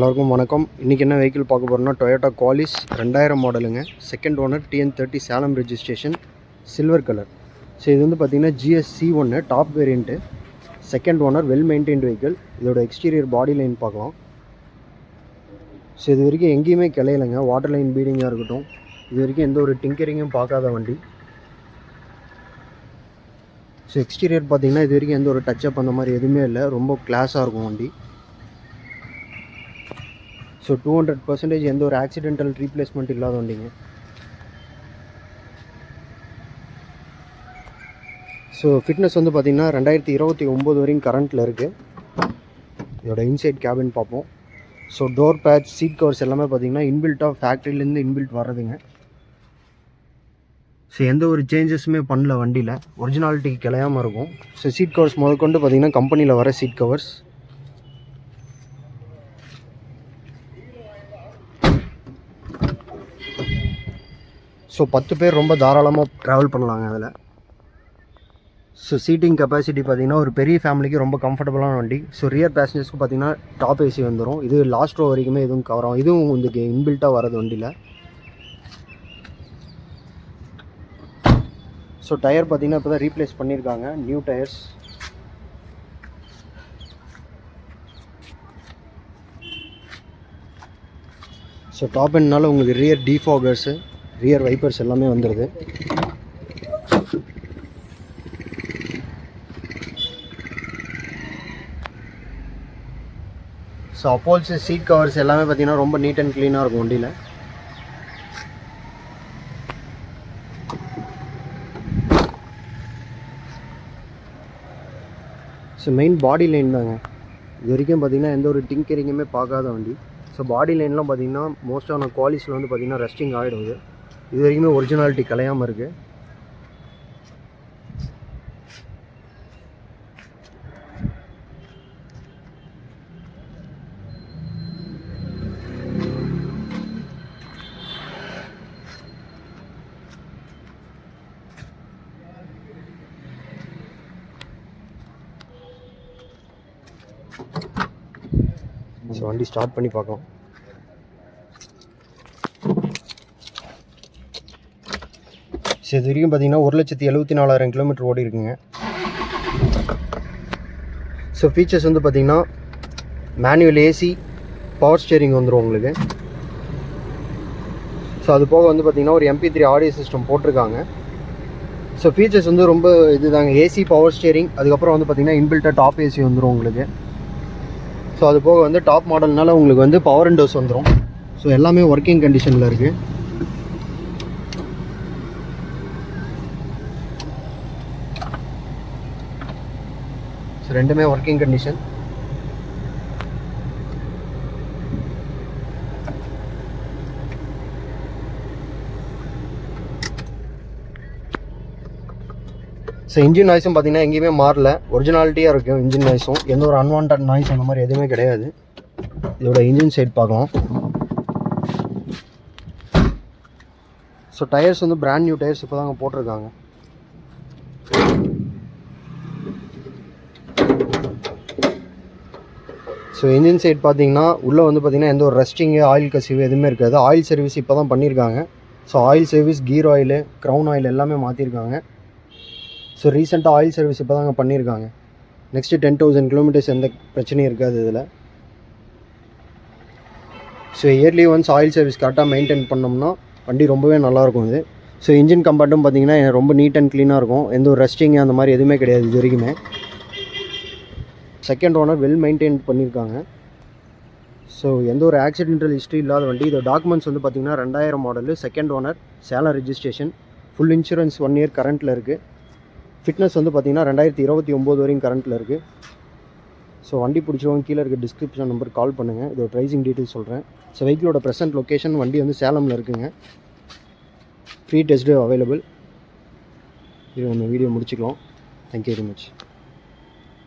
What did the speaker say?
எல்லாருக்கும் வணக்கம். இன்றைக்கி என்ன வெஹிக்கிள் பார்க்க போகிறோம்னா டொயோட்டா குவாலிஸ் 2000 மாடலுங்க. Second owner TN30 Salem registration, silver colour. So இது வந்து பார்த்திங்கன்னா GSC1 top variant, second owner, well maintained vehicle. இதோட எக்ஸ்டீரியர் பாடி லைன் பார்க்கலாம். ஸோ இது வரைக்கும் எங்கேயுமே கிளையிலைங்க. வாட்டர் லைன் பீடிங்காக இருக்கட்டும், இது வரைக்கும் எந்த ஒரு டிங்கரிங்கும் பார்க்காத வண்டி. ஸோ எக்ஸ்டீரியர் பார்த்திங்கன்னா இது வரைக்கும் எந்த ஒரு டச்சப் அந்த மாதிரி எதுவுமே இல்லை. ரொம்ப கிளாஸாக இருக்கும் வண்டி. ஸோ 200% எந்த ஒரு ஆக்சிடென்டல் ரீப்ளேஸ்மெண்ட் இல்லாத வண்டிங்க. ஸோ ஃபிட்னஸ் வந்து பார்த்திங்கன்னா 2029 வரைக்கும் கரண்ட்டில் இருக்குது. இதோட இன்சைட் கேபின் பார்ப்போம். So door patch, seat covers எல்லாமே பார்த்திங்கன்னா இன்பில்ட்டாக ஃபேக்ட்ரிலேருந்து இன்பில்ட் வர்றதுங்க. ஸோ எந்த ஒரு சேஞ்சஸுமே பண்ணல வண்டியில், ஒரிஜினாலிட்டிக்கு கிளையாமல் இருக்கும். ஸோ சீட் கவர்ஸ் முதற்கொண்டு பார்த்திங்கன்னா கம்பெனியில் வர சீட் கவர்ஸ். ஸோ 10 பேர் ரொம்ப தாராளமாக ட்ராவல் பண்ணலாங்க அதில். ஸோ சீட்டிங் கெப்பாசிட்டி பார்த்திங்கன்னா ஒரு பெரிய ஃபேமிலிக்கு ரொம்ப கம்ஃபர்டபுளான வண்டி. ஸோ ரியர் பேசஞ்சர்ஸ்க்கு பார்த்திங்கன்னா டாப் ஏசி வந்துடும். இது லாஸ்ட் ரோ வரைக்குமே இதுவும் கவர் ஆகும். இதுவும் உங்களுக்கு இன்பில்ட்டாக வரது வண்டியில். ஸோ டயர் பார்த்திங்கன்னா இப்போ தான் ரீப்ளேஸ் பண்ணியிருக்காங்க, நியூ டயர்ஸ். ஸோ டாப் எண்ட்னால உங்களுக்கு ரியர் டிஃபாகர்ஸு, ரியர் வைப்பர்ஸ் எல்லாமே வந்துடுது. ஸோ அப்போல்ஸ், சீட் கவர்ஸ் எல்லாமே பார்த்திங்கன்னா ரொம்ப நீட் அண்ட் க்ளீனாக இருக்கும் வண்டியில். ஸோ மெயின் பாடி லைன் தாங்க. இது வரைக்கும் பார்த்திங்கன்னா எந்த ஒரு டிங்கரிங்குமே பார்க்காத வண்டி. ஸோ பாடி லைன்லாம் பார்த்திங்கன்னா மோஸ்டான குவாலிஸில் வந்து பார்த்திங்கன்னா ரஸ்டிங் ஆகிடுது. இது வரைக்குமே ஒரிஜினாலிட்டி கலையாமல் இருக்குது. ஸோ வண்டி ஸ்டார்ட் பண்ணி பார்க்கலாம். ஸோ இது வரைக்கும் பார்த்திங்கன்னா 1,74,000 கிலோமீட்டர் ஓடி இருக்குங்க. ஸோ ஃபீச்சர்ஸ் வந்து பார்த்திங்கன்னா மேனுவல் ஏசி, பவர் ஸ்டேரிங் வந்துடும் உங்களுக்கு. ஸோ அது போக வந்து பார்த்திங்கன்னா ஒரு MP3 ஆடியோ சிஸ்டம் போட்டிருக்காங்க. ஸோ ஃபீச்சர்ஸ் வந்து ரொம்ப இதுதாங்க. ஏசி, பவர் ஸ்டேரிங், அதுக்கப்புறம் வந்து பார்த்திங்கன்னா இன்பில்ட்டாக டாப் ஏசி வந்துடும் உங்களுக்கு. ஸோ அது போக வந்து டாப் மாடல்னால உங்களுக்கு வந்து பவர் விண்டோஸ் வந்துடும். ஸோ எல்லாமே ஒர்க்கிங் கண்டிஷனில் இருக்குது. ஸோ ரெண்டுமே ஒர்க்கிங் கண்டிஷன். ஸோ இன்ஜின் நாய்ஸும் பார்த்திங்கன்னா எங்கேயுமே மாறல, ஒரிஜினாலிட்டியாக இருக்கும். இன்ஜின் நாய்ஸும் எந்த ஒரு அன்வான்ட் நாய்ஸ் அந்த மாதிரி எதுவுமே கிடையாது. இதோட இன்ஜின் சைட் பார்க்கலாம். ஸோ டயர்ஸ் வந்து பிராண்ட் நியூ டயர்ஸ் இப்போ தாங்க போட்டிருக்காங்க. ஸோ இன்ஜின் சைட் பார்த்திங்கன்னா உள்ளே வந்து பார்த்திங்கன்னா எந்த ஒரு ரஸ்டிங்கு, ஆயில் கசிவு எதுவுமே இருக்காது. ஆயில் சர்வீஸ் இப்போ தான் பண்ணியிருக்காங்க. ஸோ ஆயில் சர்வீஸ், கீர் ஆயிலு, க்ரௌன் ஆயில் எல்லாமே மாற்றிருக்காங்க. ஸோ ரீசெண்டாக ஆயில் சர்வீஸ் இப்போ தாங்க பண்ணியிருக்காங்க. நெக்ஸ்ட்டு 10,000 கிலோமீட்டர்ஸ் எந்த பிரச்சனையும் இருக்காது இதில். So yearly once oil service கரெக்டாக மெயின்டைன் பண்ணோம்னா வண்டி ரொம்பவே நல்லாயிருக்கும் இது. ஸோ இன்ஜின் கம்பார்ட்டும் பார்த்திங்கன்னா ரொம்ப நீட் அண்ட் க்ளீனாக இருக்கும். எந்த ஒரு ரஸ்டிங் அந்த மாதிரி எதுவுமே கிடையாது இது வரைக்குமே. செகண்ட் ஓனர் வெல் மெயின்டைன் பண்ணியிருக்காங்க. ஸோ எந்த ஒரு ஆக்சிடென்டல் ஹிஸ்ட்ரி இல்லாத வண்டி. இதோட டாக்குமெண்ட்ஸ் வந்து பார்த்திங்கன்னா 2000 model, second owner, Salem registration, full insurance 1 year கரண்ட்டில் இருக்குது. ஃபிட்னஸ் வந்து பார்த்திங்கன்னா 2029 வரைக்கும் கரண்ட்டில் இருக்குது. ஸோ வண்டி பிடிச்சவங்க கீழே இருக்க டிஸ்கிரிப்ஷன் நம்பர் கால் பண்ணுங்கள். இதோட ப்ரைஸிங் டீட்டெயில்ஸ் சொல்கிறேன். ஸோ வெஹிக்கிளோட ப்ரெசென்ட் லொக்கேஷன், வண்டி வந்து சேலமில் இருக்குங்க. Free test drive available. இது நம்ம வீடியோ முடிச்சுக்கலாம். Thank you very much.